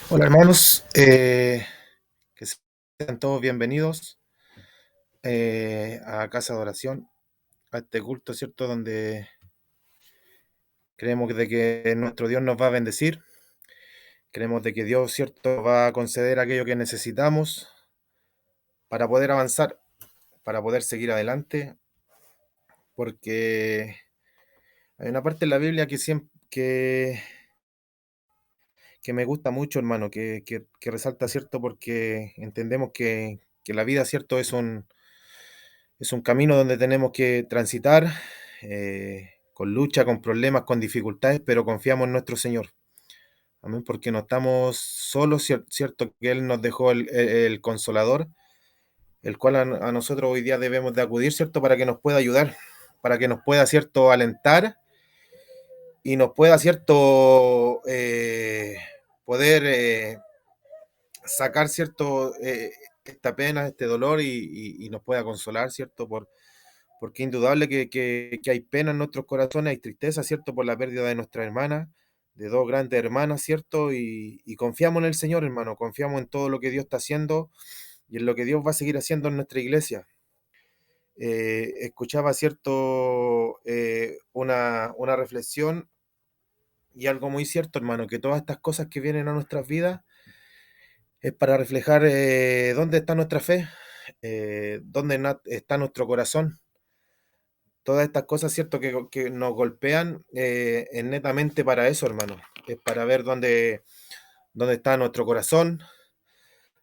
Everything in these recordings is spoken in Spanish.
Hola hermanos, que sean todos bienvenidos a Casa de Oración, a este culto, ¿cierto? Donde creemos de que nuestro Dios nos va a bendecir, creemos de que Dios, ¿cierto? Va a conceder aquello que necesitamos para poder avanzar, para poder seguir adelante, porque hay una parte en la Biblia que me gusta mucho, hermano, que resalta, ¿cierto? Porque entendemos que la vida, ¿cierto? Es un camino donde tenemos que transitar con lucha, con problemas, con dificultades, pero confiamos en nuestro Señor. Amén, porque no estamos solos, cierto que Él nos dejó el Consolador, el cual a nosotros hoy día debemos de acudir, ¿cierto? Para que nos pueda ayudar, para que nos pueda, ¿cierto? Alentar y nos pueda, ¿cierto? Poder sacar, ¿cierto? Esta pena, este dolor y nos pueda consolar, ¿cierto? Porque es indudable que hay pena en nuestros corazones, hay tristeza, ¿cierto? Por la pérdida de nuestra hermana, de dos grandes hermanas, ¿cierto? Y confiamos en el Señor, hermano, confiamos en todo lo que Dios está haciendo y en lo que Dios va a seguir haciendo en nuestra iglesia. Escuchaba, ¿cierto? Una reflexión y algo muy cierto, hermano, que todas estas cosas que vienen a nuestras vidas es para reflejar dónde está nuestra fe, dónde está nuestro corazón. Todas estas cosas, ¿cierto? Que nos golpean, es netamente para eso, hermano. Es para ver dónde está nuestro corazón,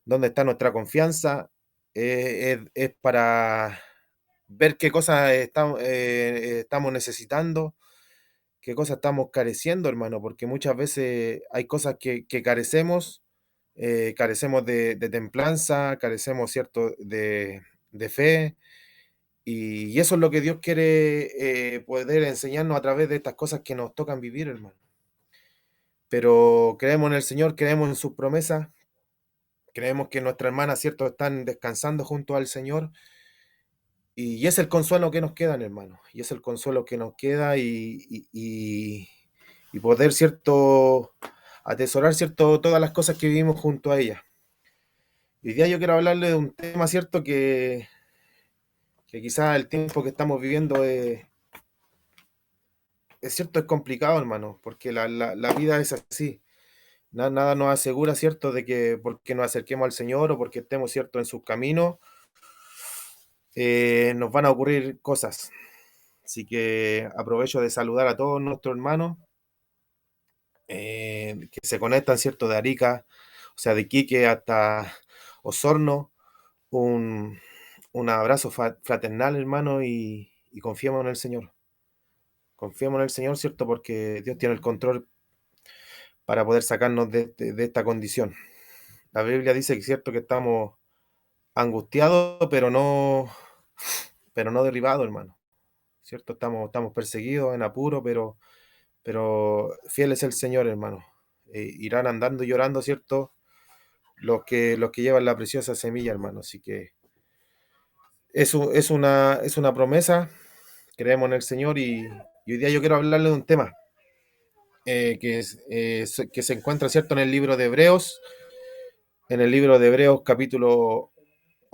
dónde está nuestra confianza. Es para ver qué cosas estamos necesitando, qué cosas estamos careciendo, hermano, porque muchas veces hay cosas que carecemos, carecemos de templanza, carecemos, ¿cierto?, de fe, y eso es lo que Dios quiere poder enseñarnos a través de estas cosas que nos tocan vivir, hermano. Pero creemos en el Señor, creemos en sus promesas, creemos que nuestras hermanas, ¿cierto?, están descansando junto al Señor. Y es el consuelo que nos queda, hermano. Y es el consuelo que nos queda y poder, ¿cierto?, atesorar, ¿cierto?, todas las cosas que vivimos junto a ella. Hoy día yo quiero hablarle de un tema, ¿cierto?, que quizás el tiempo que estamos viviendo es cierto, es complicado, hermano, porque la vida es así. Nada nos asegura, ¿cierto?, de que porque nos acerquemos al Señor o porque estemos, ¿cierto?, en sus caminos, nos van a ocurrir cosas. Así que aprovecho de saludar a todos nuestros hermanos que se conectan, ¿cierto?, de Arica, o sea, de Iquique hasta Osorno. Un, un abrazo fraternal, hermano, y confiemos en el Señor. Confiemos en el Señor, ¿cierto? Porque Dios tiene el control para poder sacarnos de esta condición. La Biblia dice que es cierto que estamos angustiados, pero no derribados, hermano. ¿Cierto? Estamos perseguidos, en apuro, pero fiel es el Señor, hermano. Irán andando y llorando, ¿cierto? Los que llevan la preciosa semilla, hermano. Así que es una promesa, creemos en el Señor y hoy día yo quiero hablarle de un tema que se encuentra, ¿cierto?, en el libro de Hebreos capítulo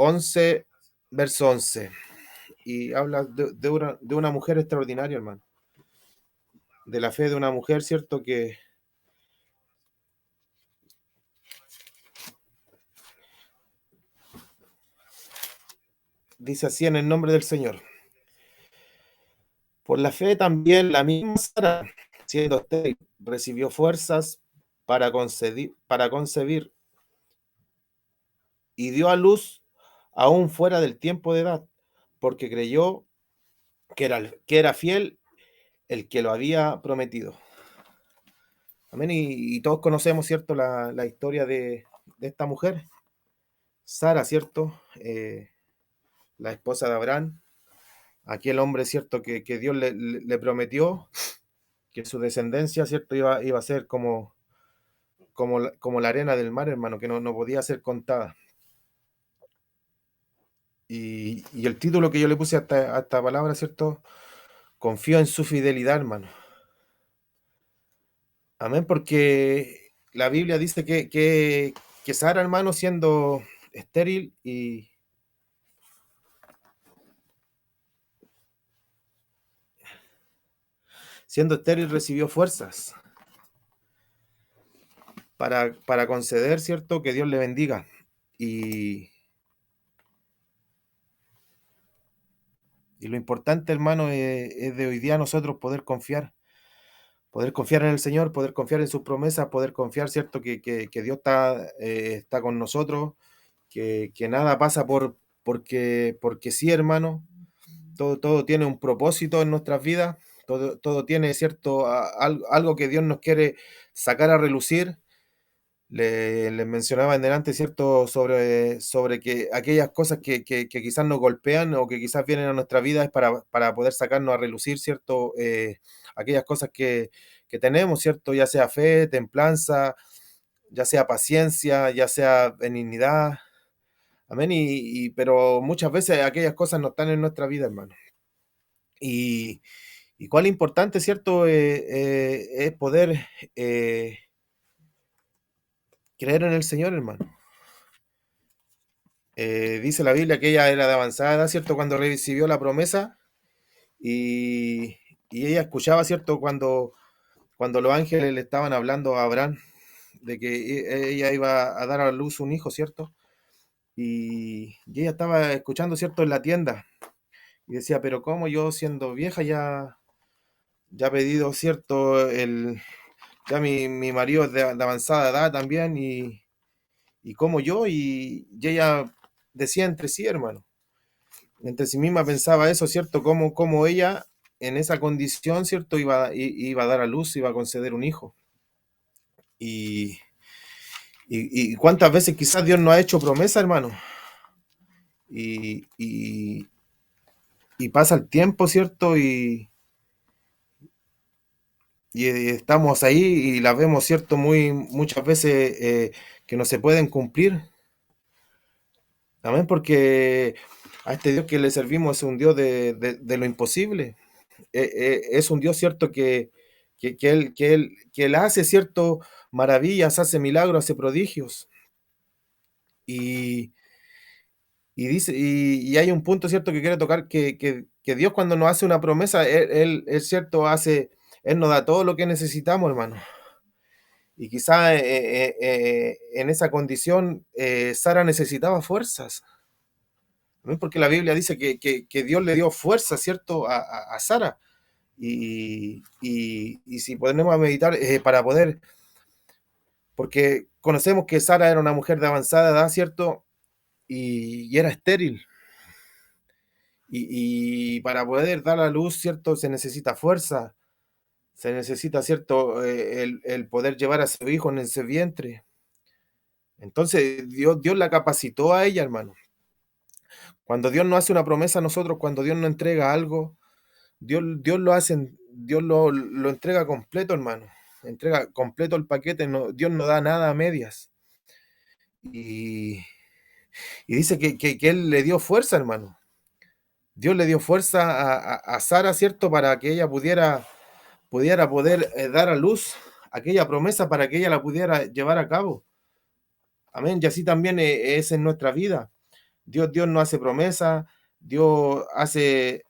11, verso 11, y habla de una mujer extraordinaria, hermano, de la fe de una mujer, ¿cierto?, que dice así en el nombre del Señor. Por la fe también la misma Sara, siendo estéril, recibió fuerzas para concebir y dio a luz aún fuera del tiempo de edad, porque creyó que era fiel el que lo había prometido. Amén. Y todos conocemos, ¿cierto?, la historia de esta mujer, Sara, ¿cierto? La esposa de Abraham, aquel hombre, ¿cierto?, que Dios le prometió que su descendencia, ¿cierto?, iba a ser como la arena del mar, hermano, que no podía ser contada. Y el título que yo le puse a esta palabra, ¿cierto? Confío en su fidelidad, hermano. Amén, porque la Biblia dice que Sara, hermano, siendo estéril y recibió fuerzas para conceder, ¿cierto? Que Dios le bendiga. Y, y lo importante, hermano, es de hoy día nosotros poder confiar en el Señor, poder confiar en sus promesas, poder confiar, ¿cierto? Que Dios está con nosotros, que nada pasa porque sí, hermano. Todo tiene un propósito en nuestras vidas, todo tiene, ¿cierto? Algo que Dios nos quiere sacar a relucir. Les mencionaba en delante, ¿cierto? Sobre que aquellas cosas que quizás nos golpean o que quizás vienen a nuestra vida es para poder sacarnos a relucir, ¿cierto? Aquellas cosas que tenemos, ¿cierto? Ya sea fe, templanza, ya sea paciencia, ya sea benignidad. Amén. Pero muchas veces aquellas cosas no están en nuestra vida, hermano. Y, y cuál importante, ¿cierto? Es poder creer en el Señor, hermano. Dice la Biblia que ella era de avanzada edad, ¿cierto? Cuando recibió la promesa y, y ella escuchaba, ¿cierto? Cuando los ángeles le estaban hablando a Abraham de que ella iba a dar a luz un hijo, ¿cierto? Y ella estaba escuchando, ¿cierto? En la tienda y decía, pero ¿cómo yo siendo vieja ya he pedido, ¿cierto? Ya mi marido es de avanzada edad también y como yo y ella decía entre sí, hermano. Entre sí misma pensaba eso, ¿cierto? Como ella en esa condición, ¿cierto? Iba a dar a luz, iba a conceder un hijo. Y, y cuántas veces quizás Dios no ha hecho promesa, hermano. Y, y, y pasa el tiempo, ¿cierto? Y estamos ahí y las vemos, ¿cierto? Muchas veces que no se pueden cumplir. Amén, porque a este Dios que le servimos es un Dios de lo imposible. Es un Dios, ¿cierto? Que él hace, ¿cierto? Maravillas, hace milagros, hace prodigios. Y, y hay un punto, ¿cierto? Que quiere tocar, que Dios cuando nos hace una promesa, Él, ¿cierto? Él nos da todo lo que necesitamos, hermano. Y quizá en esa condición Sara necesitaba fuerzas. ¿No? Porque la Biblia dice que Dios le dio fuerza, ¿cierto? A Sara. Y si ponemos a meditar para poder, porque conocemos que Sara era una mujer de avanzada edad, ¿cierto? Y era estéril. Y para poder dar a luz, ¿cierto? Se necesita fuerza, se necesita, ¿cierto? El poder llevar a su hijo en ese vientre. Entonces Dios la capacitó a ella, hermano. Cuando Dios nos hace una promesa a nosotros, cuando Dios nos entrega algo, Dios lo hace, Dios lo entrega completo, hermano. Entrega completo el paquete, Dios no da nada a medias. Y, y dice que Él le dio fuerza, hermano. Dios le dio fuerza a Sara, ¿cierto? Para que ella pudiera poder dar a luz aquella promesa para que ella la pudiera llevar a cabo. Amén. Y así también es en nuestra vida. Dios no hace promesa, Dios hace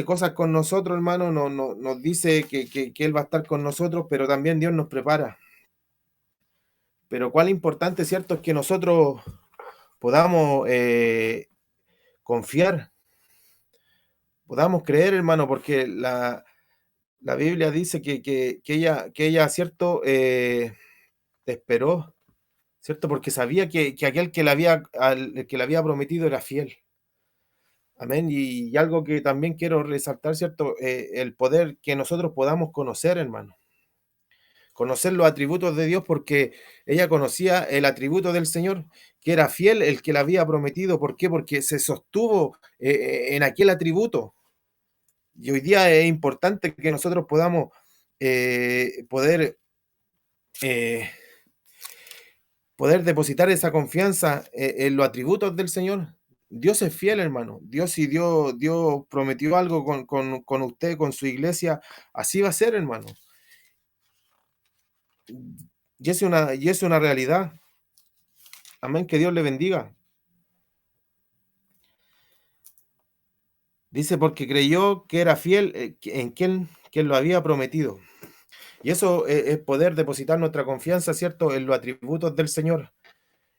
cosas con nosotros, hermano, nos dice que Él va a estar con nosotros, pero también Dios nos prepara. Pero cuál importante, ¿cierto? Es que nosotros podamos confiar, podamos creer, hermano, porque la Biblia dice que ella ¿cierto? Esperó, ¿cierto? Porque sabía que aquel que le había prometido era fiel. Amén. Y algo que también quiero resaltar, ¿cierto? El poder que nosotros podamos conocer, hermano. Conocer los atributos de Dios porque ella conocía el atributo del Señor, que era fiel el que le había prometido. ¿Por qué? Porque se sostuvo en aquel atributo. Y hoy día es importante que nosotros podamos poder, eh, poder depositar esa confianza en los atributos del Señor. Dios es fiel, hermano. Dios prometió algo con usted, con su iglesia. Así va a ser, hermano. Y es una realidad. Amén, que Dios le bendiga. Dice, porque creyó que era fiel, en quien lo había prometido. Y eso es poder depositar nuestra confianza, ¿cierto?, en los atributos del Señor.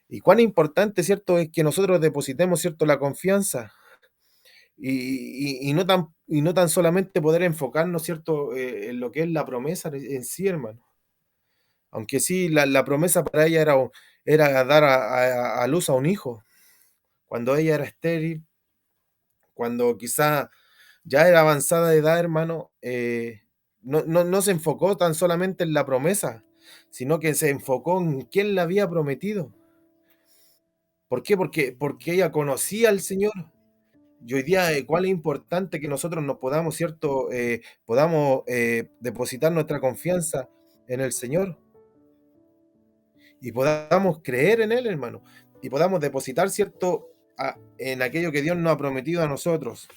Y cuán importante, ¿cierto?, es que nosotros depositemos, ¿cierto?, la confianza y no tan solamente poder enfocarnos, ¿cierto?, en lo que es la promesa en sí, hermano. Aunque sí, la promesa para ella era dar a luz a un hijo, cuando ella era estéril, cuando quizá ya era avanzada de edad, hermano, no se enfocó tan solamente en la promesa, sino que se enfocó en quién la había prometido. ¿Por qué? Porque ella conocía al Señor. Y hoy día, cuál es importante que nosotros nos podamos, ¿cierto? Podamos depositar nuestra confianza en el Señor y podamos creer en Él, hermano, y podamos depositar, ¿cierto?, en aquello que Dios nos ha prometido a nosotros.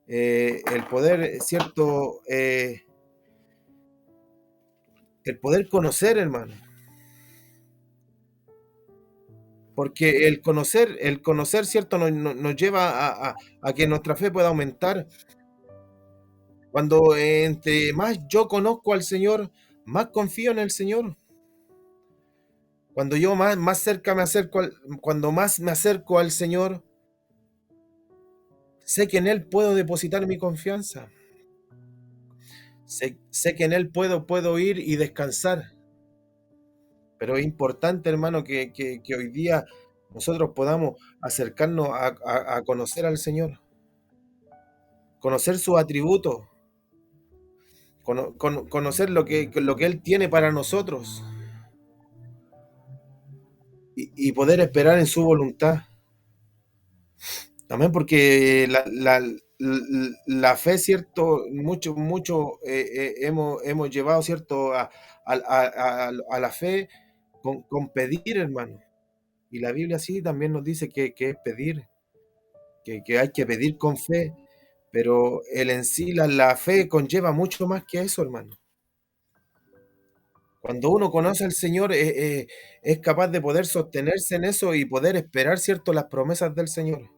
El poder, ¿cierto? El poder conocer, hermano, porque el conocer, ¿cierto? Nos lleva a que nuestra fe pueda aumentar. Cuando entre más yo conozco al Señor, más confío en el Señor. Cuando yo más cerca me acerco cuando más me acerco al Señor, sé que en Él puedo depositar mi confianza. Sé que en Él puedo ir y descansar. Pero es importante, hermano, que hoy día nosotros podamos acercarnos a conocer al Señor, conocer sus atributos, conocer lo que Él tiene para nosotros y poder esperar en su voluntad. Amén, porque la fe, ¿cierto? Mucho hemos llevado, ¿cierto? A la fe con pedir, hermano. Y la Biblia sí también nos dice que es pedir, que hay que pedir con fe, pero el en sí, la fe conlleva mucho más que eso, hermano. Cuando uno conoce al Señor, es capaz de poder sostenerse en eso y poder esperar, ¿cierto?, las promesas del Señor.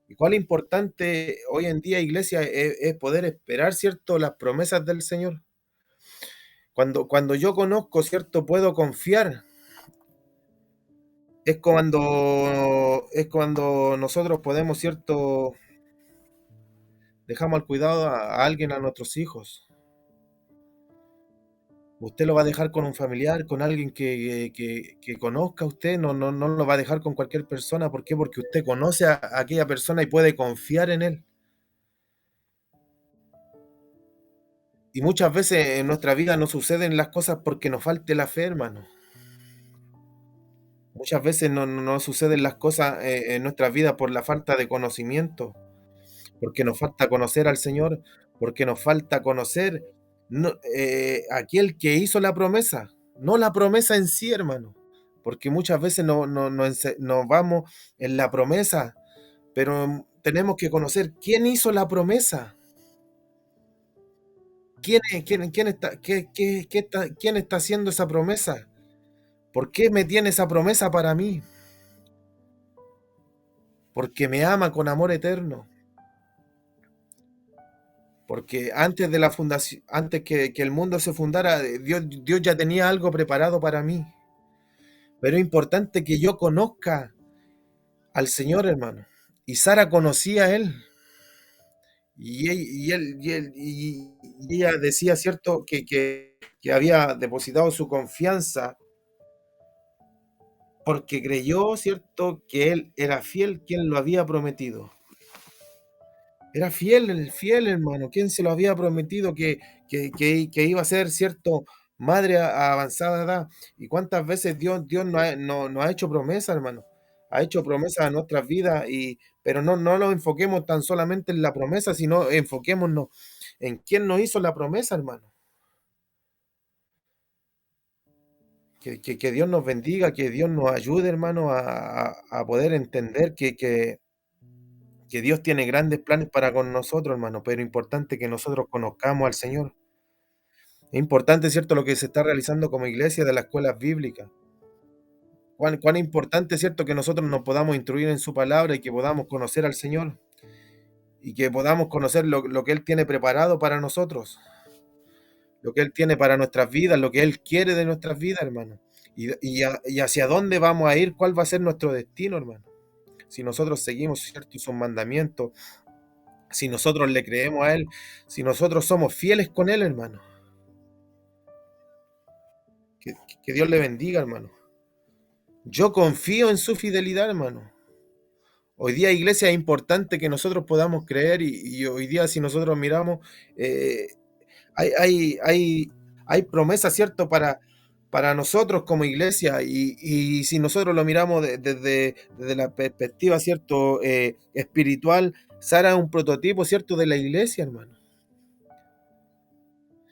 Y cuál importante hoy en día, iglesia, es poder esperar, ¿cierto?, las promesas del Señor. Cuando yo conozco, ¿cierto?, puedo confiar. Es cuando nosotros podemos, ¿cierto?, dejamos al cuidado a alguien, a nuestros hijos. Usted lo va a dejar con un familiar, con alguien que conozca a usted, no lo va a dejar con cualquier persona. ¿Por qué? Porque usted conoce a aquella persona y puede confiar en él. Y muchas veces en nuestra vida no suceden las cosas porque nos falte la fe, hermano. Muchas veces no suceden las cosas en nuestras vidas por la falta de conocimiento, porque nos falta conocer al Señor, porque nos falta conocer aquel que hizo la promesa, no la promesa en sí, hermano, porque muchas veces nos vamos en la promesa, pero tenemos que conocer quién hizo la promesa, quién está haciendo esa promesa, por qué me tiene esa promesa para mí, porque me ama con amor eterno. Porque antes de la fundación, antes que el mundo se fundara, Dios ya tenía algo preparado para mí. Pero es importante que yo conozca al Señor, hermano. Y Sara conocía a Él. Y ella decía, ¿cierto?, que había depositado su confianza porque creyó, ¿cierto?, que Él era fiel quien lo había prometido. Era fiel, el fiel, hermano. ¿Quién se lo había prometido que iba a ser, cierto, madre a avanzada edad? ¿Y cuántas veces Dios nos ha hecho promesas, hermano? Ha hecho promesas a nuestras vidas, pero no nos enfoquemos tan solamente en la promesa, sino enfoquémonos en quién nos hizo la promesa, hermano. Que Dios nos bendiga, que Dios nos ayude, hermano, a poder entender que Dios tiene grandes planes para con nosotros, hermano, pero importante que nosotros conozcamos al Señor. Es importante, ¿cierto?, lo que se está realizando como iglesia de las escuelas bíblicas. Cuán importante, ¿cierto?, que nosotros nos podamos instruir en su palabra y que podamos conocer al Señor y que podamos conocer lo que Él tiene preparado para nosotros, lo que Él tiene para nuestras vidas, lo que Él quiere de nuestras vidas, hermano. Y hacia dónde vamos a ir, cuál va a ser nuestro destino, hermano. Si nosotros seguimos, ¿cierto?, sus mandamientos, si nosotros le creemos a Él, si nosotros somos fieles con Él, hermano. Que Dios le bendiga, hermano. Yo confío en su fidelidad, hermano. Hoy día, iglesia, es importante que nosotros podamos creer y hoy día si nosotros miramos, eh, hay, hay, hay, hay promesas, ¿cierto?, para nosotros como iglesia y si nosotros lo miramos desde la perspectiva, ¿cierto?, espiritual, Sara es un prototipo, ¿cierto?, de la iglesia, hermano.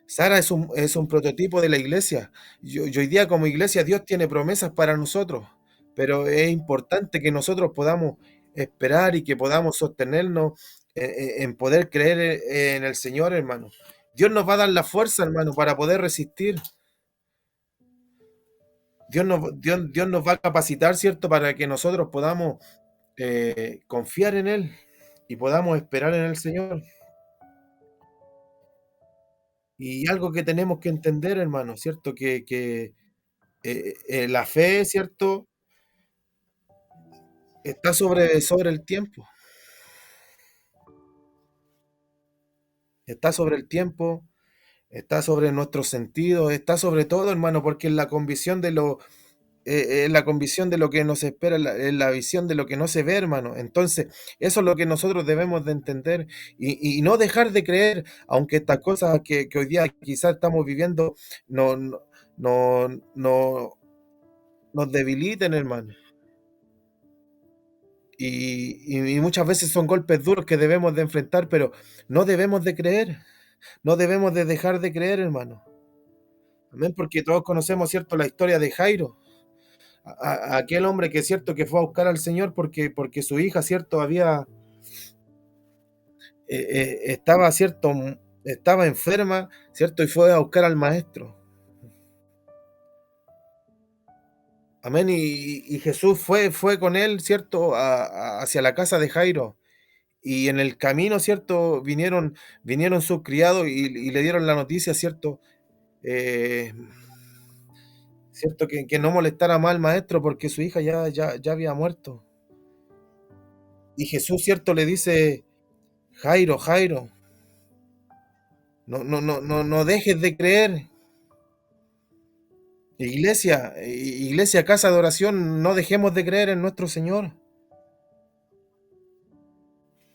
Sara es un prototipo de la iglesia. Y hoy día como iglesia Dios tiene promesas para nosotros, pero es importante que nosotros podamos esperar y que podamos sostenernos en poder creer en el Señor, hermano. Dios nos va a dar la fuerza, hermano, para poder resistir. Dios nos va a capacitar, ¿cierto?, para que nosotros podamos confiar en Él y podamos esperar en el Señor. Y algo que tenemos que entender, hermano, ¿cierto? Que la fe, ¿cierto? Está sobre el tiempo, está sobre el tiempo, está sobre nuestros sentidos, está sobre todo, hermano, porque es la convicción de lo que nos espera, es la visión de lo que no se ve, hermano. Entonces, eso es lo que nosotros debemos de entender y no dejar de creer, aunque estas cosas que hoy día quizás estamos viviendo no, no, no, no- nos debiliten, hermano. Y muchas veces son golpes duros que debemos de enfrentar, pero no debemos de creer, no debemos de dejar de creer, hermano. Amén, porque todos conocemos, ¿cierto?, la historia de Jairo, aquel hombre que, cierto, que fue a buscar al Señor porque su hija, cierto, estaba, cierto, estaba enferma, cierto, y fue a buscar al maestro. Amén, y Jesús fue con él, cierto, hacia la casa de Jairo. Y en el camino, ¿cierto? Vinieron sus criados y le dieron la noticia, ¿cierto? Eh, ¿Cierto? Que no molestara más al maestro porque su hija ya había muerto. Y Jesús, ¿cierto? Le dice, Jairo, Jairo, no dejes de creer. Iglesia, casa de oración, no dejemos de creer en nuestro Señor.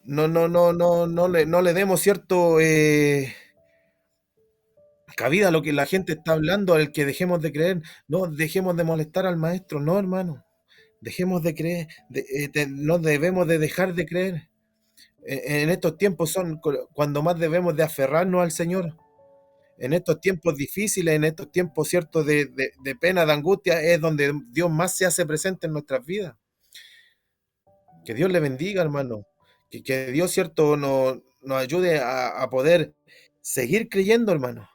No le demos, ¿cierto? Cabida a lo que la gente está hablando, al que dejemos de creer, no dejemos de molestar al maestro, no, hermano, dejemos de creer, no debemos de dejar de creer. En estos tiempos son cuando más debemos de aferrarnos al Señor. En estos tiempos difíciles, en estos tiempos ciertos de pena, de angustia, es donde Dios más se hace presente en nuestras vidas. Que Dios le bendiga, hermano. Que Dios, cierto, nos ayude a poder seguir creyendo, hermano.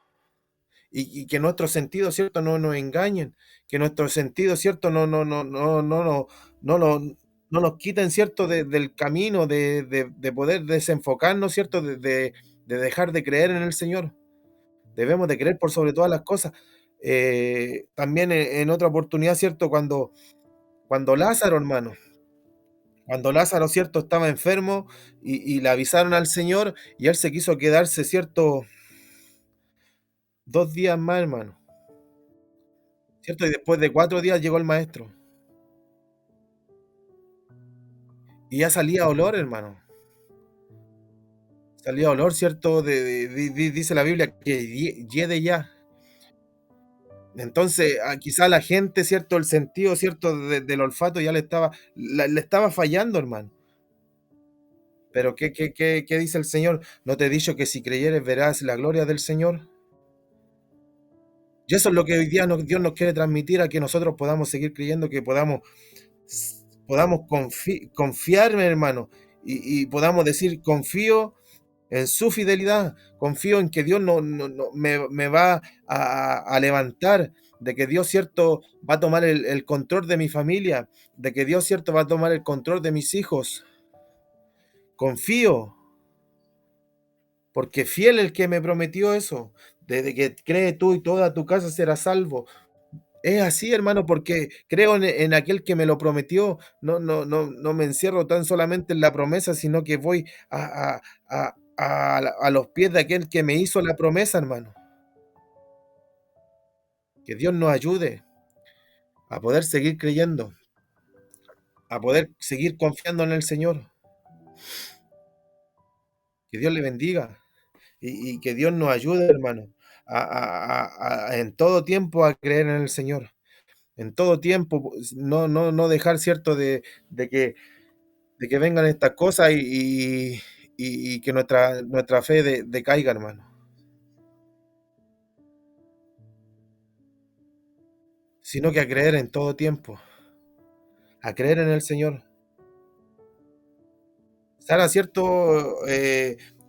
Y que nuestros sentidos, ¿cierto?, no nos engañen, que nuestros sentidos, ¿cierto?, no nos quiten, ¿cierto?, del camino, de poder desenfocarnos, ¿cierto?, de dejar de creer en el Señor. Debemos de creer por sobre todas las cosas. También en otra oportunidad, ¿cierto?, cuando Lázaro, hermano, cuando Lázaro, ¿cierto?, estaba enfermo y le avisaron al Señor y él se quiso quedarse, ¿cierto?, 2 días más, hermano. ¿Cierto? Y después de 4 días llegó el maestro. Y ya salía olor, hermano. Salía olor, ¿cierto? Dice la Biblia que hiede ya. Entonces, quizá la gente, ¿cierto? El sentido, ¿cierto? Del olfato ya le estaba fallando, hermano. Pero ¿qué dice el Señor? ¿No te he dicho que si creyeres verás la gloria del Señor? Y eso es lo que hoy día Dios nos quiere transmitir a que nosotros podamos seguir creyendo, que podamos confiar, hermano, y podamos decir, confío en su fidelidad, confío en que Dios me va a levantar, de que Dios, cierto, va a tomar el control de mi familia, de que Dios, cierto, va a tomar el control de mis hijos. Confío, porque fiel el que me prometió eso, desde que cree tú y toda tu casa será salvo. Es así, hermano, porque creo en aquel que me lo prometió. No me encierro tan solamente en la promesa, sino que voy a los pies de aquel que me hizo la promesa, hermano. Que Dios nos ayude a poder seguir creyendo, a poder seguir confiando en el Señor. Que Dios le bendiga y que Dios nos ayude, hermano, en todo tiempo a creer en el Señor. En todo tiempo, pues, no dejar, cierto, de que de que vengan estas cosas y que nuestra fe decaiga, hermano, sino que a creer en todo tiempo, a creer en el Señor. Sara, ¿cierto?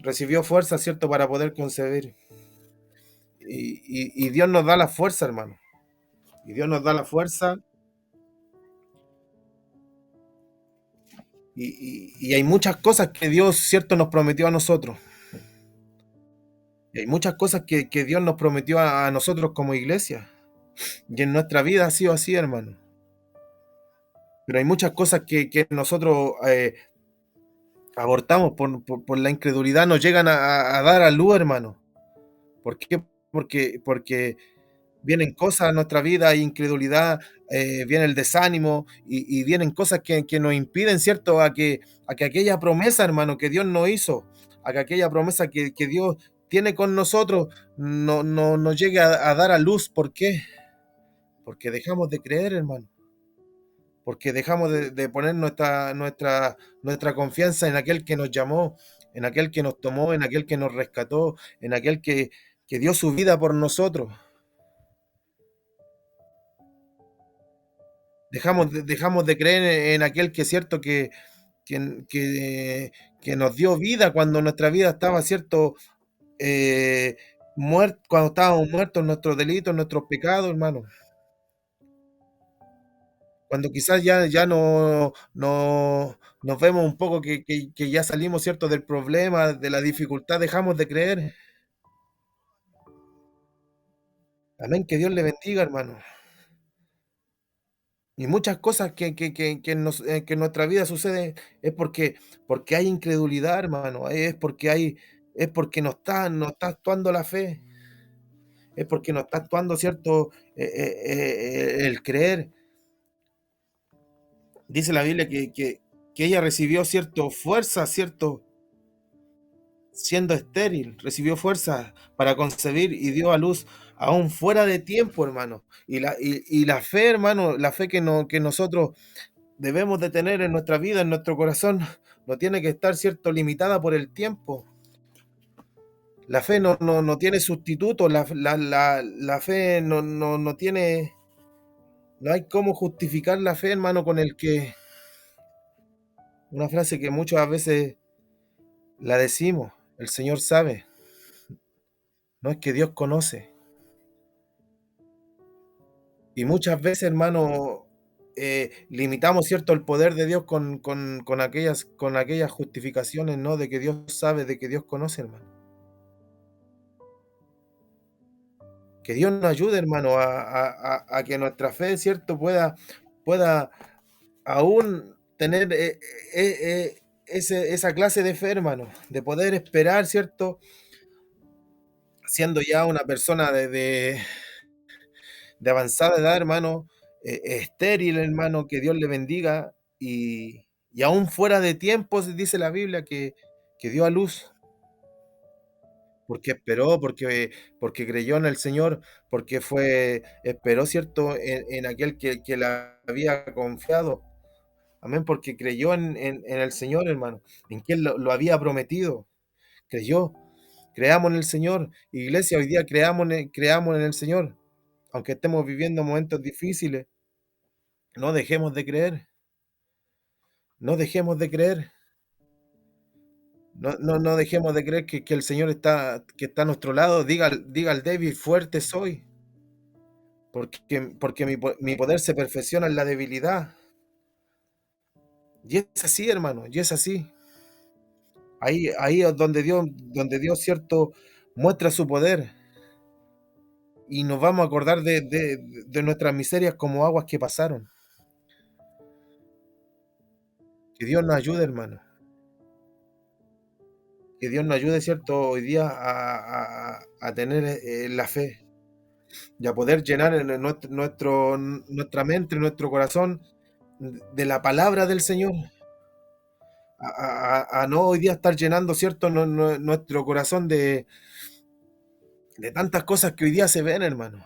Recibió fuerza, ¿cierto? Para poder concebir. Y Dios nos da la fuerza, hermano. Y Dios nos da la fuerza y hay muchas cosas que Dios, ¿cierto? Nos prometió a nosotros. Y hay muchas cosas que Dios nos prometió a nosotros como iglesia. Y en nuestra vida ha sido así, hermano. Pero hay muchas cosas que nosotros abortamos por la incredulidad, nos llegan a dar a luz, hermano. ¿Por qué? Porque vienen cosas a nuestra vida, hay incredulidad, viene el desánimo y vienen cosas que nos impiden, ¿cierto? A que aquella promesa, hermano, que Dios nos hizo, a que aquella promesa que Dios tiene con nosotros, no nos llegue a dar a luz. ¿Por qué? Porque dejamos de creer, hermano. Porque dejamos de poner nuestra confianza en aquel que nos llamó, en aquel que nos tomó, en aquel que nos rescató, en aquel que dio su vida por nosotros. Dejamos de creer en aquel que es cierto que, que, que nos dio vida cuando nuestra vida estaba, cierto, cuando estábamos muertos en nuestros delitos, en nuestros pecados, hermano. Cuando quizás ya nos vemos un poco que ya salimos, ¿cierto?, del problema, de la dificultad, dejamos de creer. Amén, que Dios le bendiga, hermano. Y muchas cosas que en nuestra vida suceden es porque hay incredulidad, hermano, es porque no está actuando la fe, es porque no está actuando, ¿cierto?, el creer. Dice la Biblia que ella recibió, ¿cierto?, fuerza, ¿cierto?, siendo estéril, recibió fuerza para concebir y dio a luz aún fuera de tiempo, hermano. Y la fe, hermano, la fe que nosotros debemos de tener en nuestra vida, en nuestro corazón, no tiene que estar, cierto, limitada por el tiempo. La fe no tiene sustituto, la fe no tiene, no hay cómo justificar la fe, hermano, una frase que muchas veces la decimos, el Señor sabe, no es que Dios conoce. Y muchas veces, hermano, limitamos, ¿cierto?, el poder de Dios con aquellas justificaciones, ¿no?, de que Dios sabe, de que Dios conoce, hermano. Que Dios nos ayude, hermano, a que nuestra fe, ¿cierto?, pueda aún tener, esa clase de fe, hermano, de poder esperar, ¿cierto?, siendo ya una persona de avanzada edad, hermano, estéril, hermano, que Dios le bendiga, y aún fuera de tiempos, dice la Biblia, que dio a luz, porque esperó, porque creyó en el Señor, porque esperó, ¿cierto?, en aquel que la había confiado. Amén, porque creyó en el Señor, hermano, en quien lo había prometido. Creyó. Creamos en el Señor. Iglesia, hoy día creamos en el Señor. Aunque estemos viviendo momentos difíciles, no dejemos de creer, no dejemos de creer, No dejemos de creer que el Señor está a nuestro lado. Diga al débil: "Fuerte soy", porque mi poder se perfecciona en la debilidad. Y es así, hermano, y es así. Ahí es donde Dios, ¿cierto?, muestra su poder, y nos vamos a acordar de nuestras miserias como aguas que pasaron. Que Dios nos ayude, hermano. Que Dios nos ayude, ¿cierto?, hoy día a tener, la fe, y a poder llenar en nuestra mente, nuestro corazón de la palabra del Señor. A no hoy día estar llenando, ¿cierto?, nuestro corazón de tantas cosas que hoy día se ven, hermano.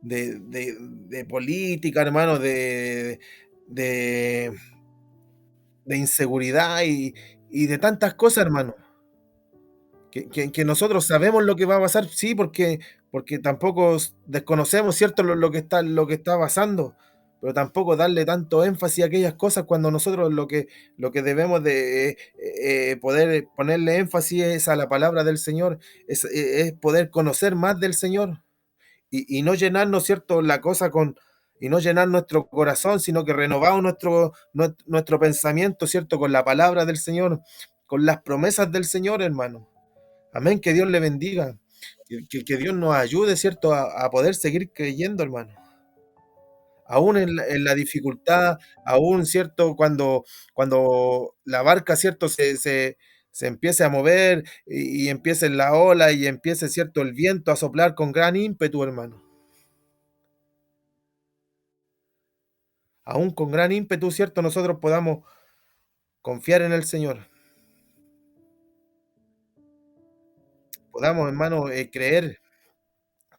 De política, hermano, de de inseguridad y de tantas cosas, hermano. Que nosotros sabemos lo que va a pasar, sí, porque tampoco desconocemos, ¿cierto?, lo que está pasando, pero tampoco darle tanto énfasis a aquellas cosas cuando nosotros lo que debemos de poder ponerle énfasis es a la palabra del Señor, es poder conocer más del Señor y no llenarnos, ¿cierto?, la cosa y no llenar nuestro corazón, sino que renovamos nuestro pensamiento, ¿cierto?, con la palabra del Señor, con las promesas del Señor, hermano. Amén, que Dios le bendiga, que Dios nos ayude, ¿cierto?, a poder seguir creyendo, hermano. Aún en la dificultad, aún, ¿cierto?, cuando la barca, ¿cierto?, se empiece a mover y empiece la ola y empiece, ¿cierto?, el viento a soplar con gran ímpetu, hermano. Aún con gran ímpetu, ¿cierto?, nosotros podamos confiar en el Señor. Podamos, hermano, creer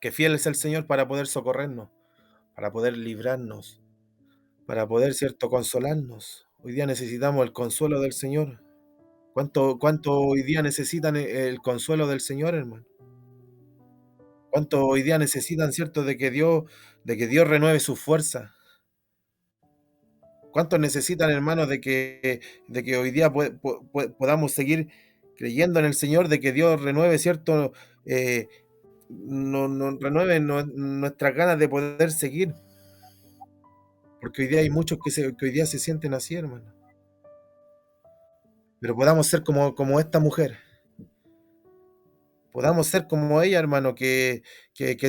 que fiel es el Señor para poder socorrernos, para poder librarnos. Para poder, ¿cierto?, consolarnos. Hoy día necesitamos el consuelo del Señor. ¿Cuánto hoy día necesitan el consuelo del Señor, hermano? ¿Cuánto hoy día necesitan, cierto?, de que Dios renueve su fuerza? ¿Cuántos necesitan, hermanos, de que hoy día podamos seguir creyendo en el Señor, de que Dios renueve, cierto, renueve nuestras ganas de poder seguir? Porque hoy día hay muchos que hoy día se sienten así, hermano. Pero podamos ser como esta mujer. Podamos ser como ella, hermano, que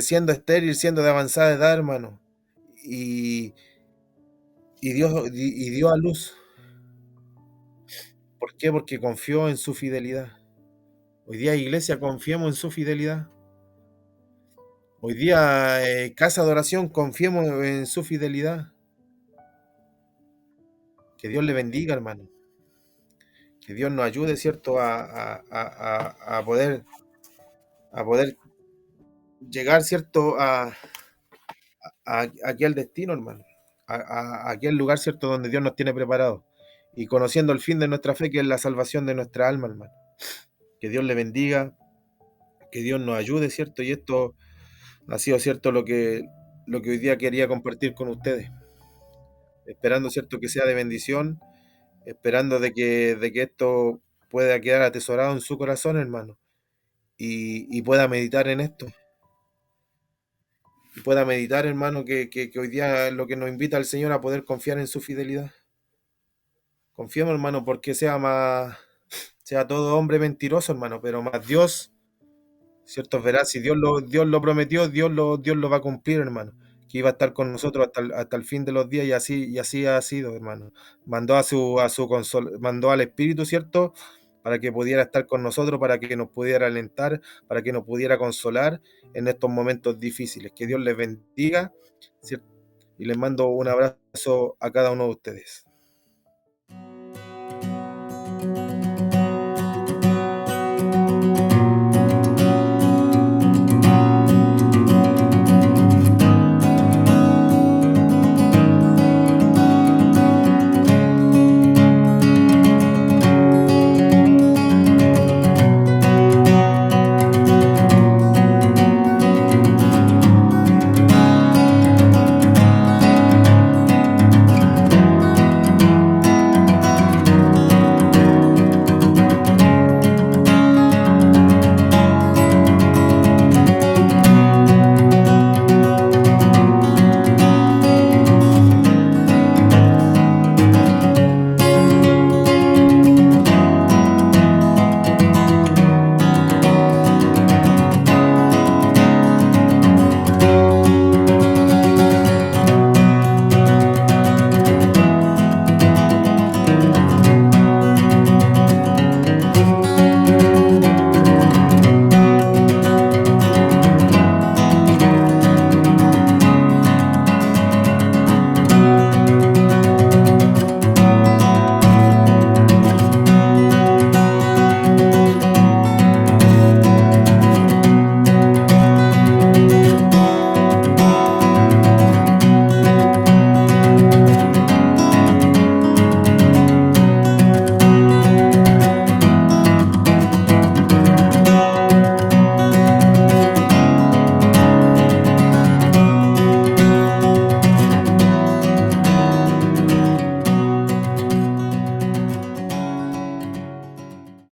siendo estéril, siendo de avanzada edad, hermano, y, y dio a luz. ¿Por qué? Porque confió en su fidelidad. Hoy día, iglesia, confiemos en su fidelidad. Hoy día, casa de oración, confiemos en su fidelidad. Que Dios le bendiga, hermano. Que Dios nos ayude, ¿cierto?, a poder llegar, ¿cierto?, aquí al destino, hermano, aquí al lugar, ¿cierto?, donde Dios nos tiene preparado, y conociendo el fin de nuestra fe, que es la salvación de nuestra alma, hermano. Que Dios le bendiga, que Dios nos ayude, ¿cierto? Y esto ha sido, ¿cierto?, lo que hoy día quería compartir con ustedes, esperando, ¿cierto?, que sea de bendición, esperando de que esto pueda quedar atesorado en su corazón, hermano, y pueda meditar en esto, y pueda meditar, hermano, que hoy día es lo que nos invita al Señor a poder confiar en su fidelidad. Confiemos, hermano, porque sea todo hombre mentiroso, hermano, pero más Dios, cierto es veraz. Si Dios lo prometió, Dios lo va a cumplir, hermano. Que iba a estar con nosotros hasta el fin de los días, y así ha sido, hermano. Mandó al Espíritu, ¿cierto? Para que pudiera estar con nosotros, para que nos pudiera alentar, para que nos pudiera consolar en estos momentos difíciles. Que Dios les bendiga, ¿cierto? Y les mando un abrazo a cada uno de ustedes.